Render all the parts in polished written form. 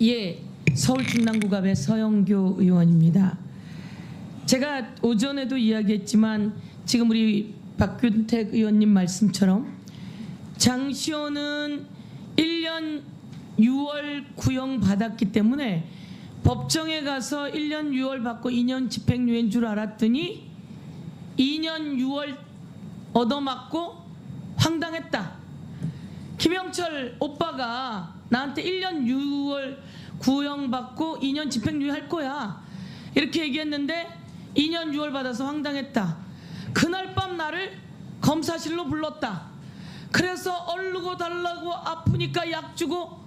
예, 서울 중랑구갑의 서영교 의원입니다. 제가 오전에도 이야기했지만 지금 우리 박균택 의원님 말씀처럼 장시호는 1년 6월 구형 받았기 때문에 법정에 가서 1년 6월 받고 2년 집행유예인 줄 알았더니 2년 6월 얻어맞고 황당했다. 김영철 오빠가 나한테 1년 6월 구형 받고 2년 집행유예 할 거야 이렇게 얘기했는데 2년 6월 받아서 황당했다. 그날 밤 나를 검사실로 불렀다. 그래서 얼르고 달라고 아프니까 약 주고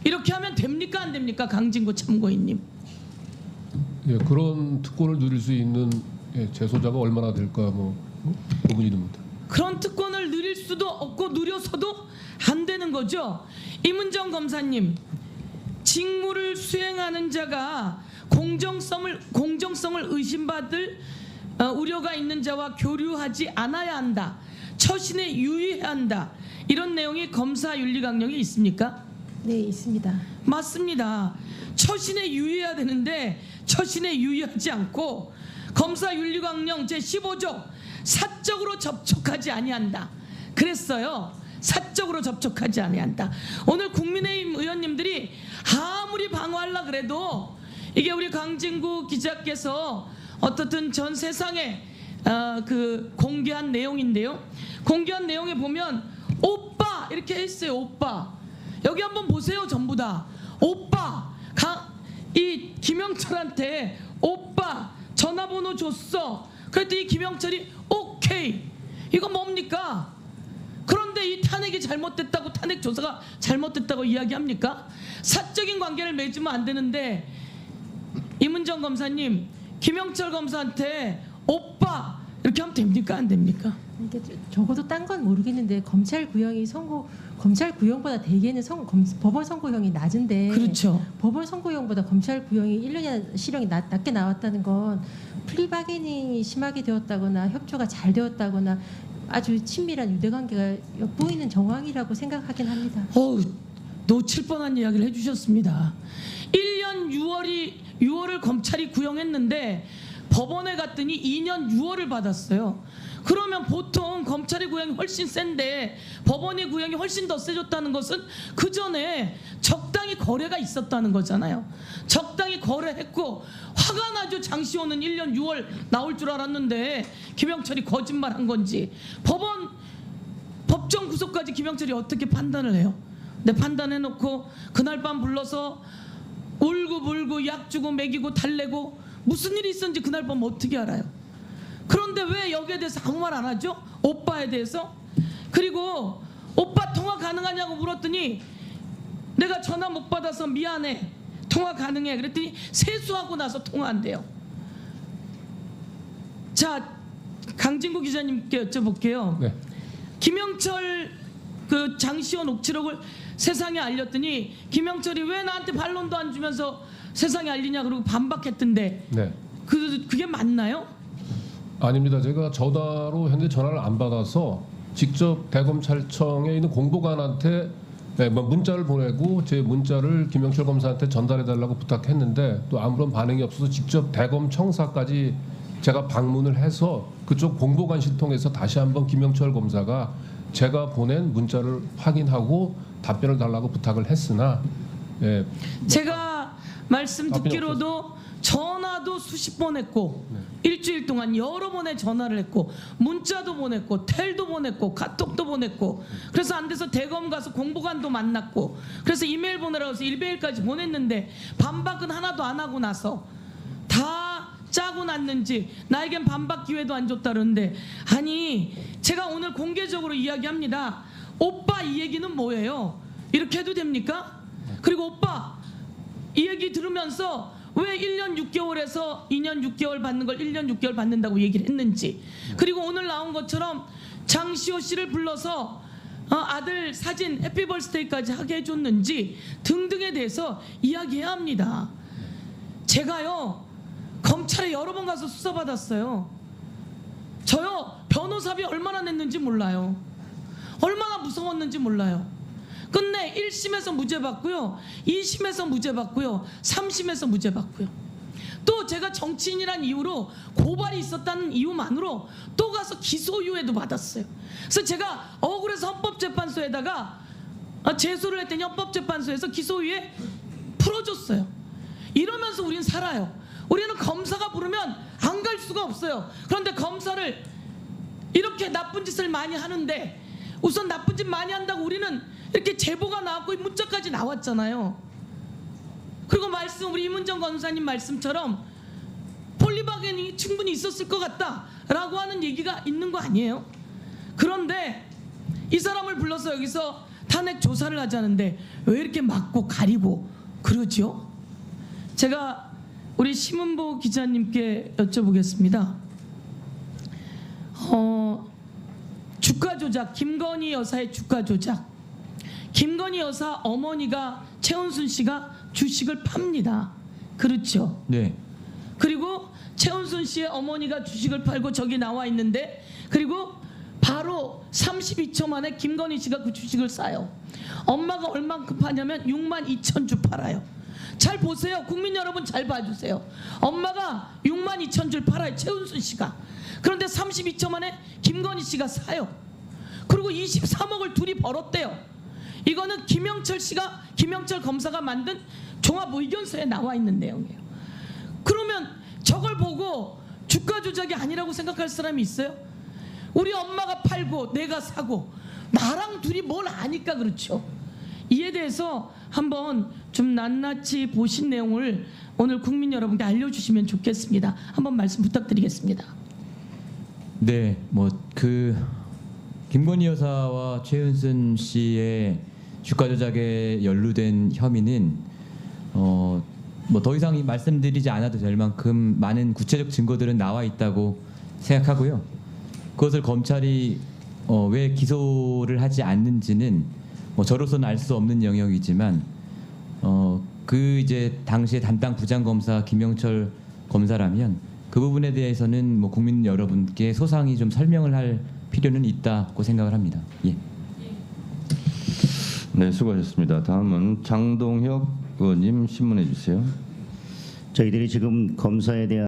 이렇게 하면 됩니까 안 됩니까? 강진구 참고인님. 예, 그런 특권을 누릴 수 있는 재소자가 얼마나 될까 고민이 됩니다. 그런 특권을 누릴 수도 없고 누려서도 안 되는 거죠. 이문정 검사님, 직무를 수행하는 자가 공정성을 의심받을 우려가 있는 자와 교류하지 않아야 한다. 처신에 유의해야 한다. 이런 내용이 검사윤리강령에 있습니까? 네, 있습니다. 맞습니다. 처신에 유의해야 되는데 처신에 유의하지 않고 검사윤리강령 제15조 사적으로 접촉하지 아니한다. 그랬어요. 사적으로 접촉하지 아니한다. 오늘 국민의힘 의원님들이 아무리 방어하려 그래도 이게 우리 강진구 기자께서 어떻든 전 세상에 공개한 내용인데요. 공개한 내용에 보면 오빠 이렇게 했어요. 오빠 여기 한번 보세요. 전부 다 오빠 이 김영철한테 오빠 전화번호 줬어. 그랬더니 김영철이 오케이. 이거 뭡니까? 그런데 이 탄핵이 잘못됐다고 탄핵 조사가 잘못됐다고 이야기합니까? 사적인 관계를 맺으면 안 되는데 이문정 검사님 김영철 검사한테 오빠 이렇게 하면 됩니까 안 됩니까? 이게 적어도 딴 건 모르겠는데 검찰 구형보다 대개는 법원 선고형이 낮은데 그렇죠. 법원 선고형보다 검찰 구형이 1년이나 실형이 낮게 나왔다는 건 플리바게닝이 심하게 되었다거나 협조가 잘 되었다거나 아주 친밀한 유대관계가 엿보이는 정황이라고 생각하긴 합니다. 놓칠 뻔한 이야기를 해주셨습니다. 1년 6월을 검찰이 구형했는데 법원에 갔더니 2년 6월을 받았어요. 그러면 보통 검찰의 구형이 훨씬 센데 법원의 구형이 훨씬 더 세졌다는 것은 그 전에 적당히 거래가 있었다는 거잖아요. 적당히 거래했고 화가 나죠. 장시호는 1년 6월 나올 줄 알았는데 김영철이 거짓말한 건지 법정 구속까지 김영철이 어떻게 판단을 해요? 내 판단해놓고 그날 밤 불러서 울고불고 약 주고 먹이고 달래고 무슨 일이 있었는지 그날 밤 어떻게 알아요? 그런데 왜 여기에 대해서 아무 말 안 하죠? 오빠에 대해서. 그리고 오빠 통화 가능하냐고 물었더니 내가 전화 못 받아서 미안해. 통화 가능해. 그랬더니 세수하고 나서 통화한대요. 자, 강진구 기자님께 여쭤볼게요. 네. 김영철 장시호 녹취록을 세상에 알렸더니 김영철이 왜 나한테 반론도 안 주면서 세상에 알리냐 그러고 반박했던데 네. 그게 맞나요? 아닙니다. 제가 전화로 현재 전화를 안 받아서 직접 대검찰청에 있는 공보관한테 문자를 보내고 제 문자를 김영철 검사한테 전달해달라고 부탁했는데 또 아무런 반응이 없어서 직접 대검청사까지 제가 방문을 해서 그쪽 공보관실 통해서 다시 한번 김영철 검사가 제가 보낸 문자를 확인하고 답변을 달라고 부탁을 했으나 제가 말씀 듣기로도 전화도 수십 번 했고 일주일 동안 여러 번의 전화를 했고 문자도 보냈고 텔도 보냈고 카톡도 보냈고 그래서 안 돼서 대검 가서 공보관도 만났고 그래서 이메일 보내라고 해서 이메일까지 보냈는데 반박은 하나도 안 하고 나서 다 짜고 났는지 나에겐 반박 기회도 안 줬다 그러는데 아니 제가 오늘 공개적으로 이야기합니다. 오빠 이 얘기는 뭐예요? 이렇게 해도 됩니까? 그리고 오빠 이 얘기 들으면서 왜 1년 6개월에서 2년 6개월 받는 걸 1년 6개월 받는다고 얘기를 했는지 그리고 오늘 나온 것처럼 장시호 씨를 불러서 아들 사진 해피버스데이까지 하게 해줬는지 등등에 대해서 이야기해야 합니다. 제가요 검찰에 여러 번 가서 수사받았어요. 저요 변호사비 얼마나 냈는지 몰라요. 얼마나 무서웠는지 몰라요. 끝내 1심에서 무죄 받고요, 2심에서 무죄 받고요, 3심에서 무죄 받고요. 또 제가 정치인이란 이유로 고발이 있었다는 이유만으로 또 가서 기소유예도 받았어요. 그래서 제가 억울해서 헌법재판소에다가 제소를 했더니 헌법재판소에서 기소유예 풀어줬어요. 이러면서 우리는 살아요. 우리는 검사가 부르면 안 갈 수가 없어요. 그런데 검사를 이렇게 나쁜 짓을 많이 하는데, 우선 나쁜 짓 많이 한다고 우리는 이렇게 제보가 나왔고 문자까지 나왔잖아요. 그리고 우리 이문정 검사님 말씀처럼 폴리바게닝이 충분히 있었을 것 같다라고 하는 얘기가 있는 거 아니에요? 그런데 이 사람을 불러서 여기서 탄핵 조사를 하자는데 왜 이렇게 막고 가리고 그러죠? 제가 우리 신문보 기자님께 여쭤보겠습니다. 주가 조작, 김건희 여사의 주가 조작. 김건희 여사 어머니가 최은순 씨가 주식을 팝니다. 그렇죠? 네. 그리고 최은순 씨의 어머니가 주식을 팔고 저기 나와 있는데, 그리고 바로 32초 만에 김건희 씨가 그 주식을 사요. 엄마가 얼만큼 파냐면 62,000주 팔아요. 잘 보세요. 국민 여러분 잘 봐주세요. 엄마가 62,000주를 팔아요, 최은순 씨가. 그런데 32초 만에 김건희 씨가 사요. 그리고 23억을 둘이 벌었대요. 이거는 김영철 검사가 만든 종합 의견서에 나와 있는 내용이에요. 그러면 저걸 보고 주가 조작이 아니라고 생각할 사람이 있어요? 우리 엄마가 팔고 내가 사고 나랑 둘이 뭘 아니까 그렇죠. 이에 대해서 한번 좀 낱낱이 보신 내용을 오늘 국민 여러분께 알려주시면 좋겠습니다. 한번 말씀 부탁드리겠습니다. 네, 김건희 여사와 최은순 씨의 주가 조작에 연루된 혐의는 더 이상 말씀드리지 않아도 될 만큼 많은 구체적 증거들은 나와 있다고 생각하고요. 그것을 검찰이 왜 기소를 하지 않는지는 저로서는 알 수 없는 영역이지만 이제 당시에 담당 부장검사 김영철 검사라면 그 부분에 대해서는 국민 여러분께 소상히 좀 설명을 할 필요는 있다고 생각을 합니다. 예. 네, 수고하셨습니다. 다음은 장동혁 의원님 신문해 주세요. 저희들이 지금 검사에 대한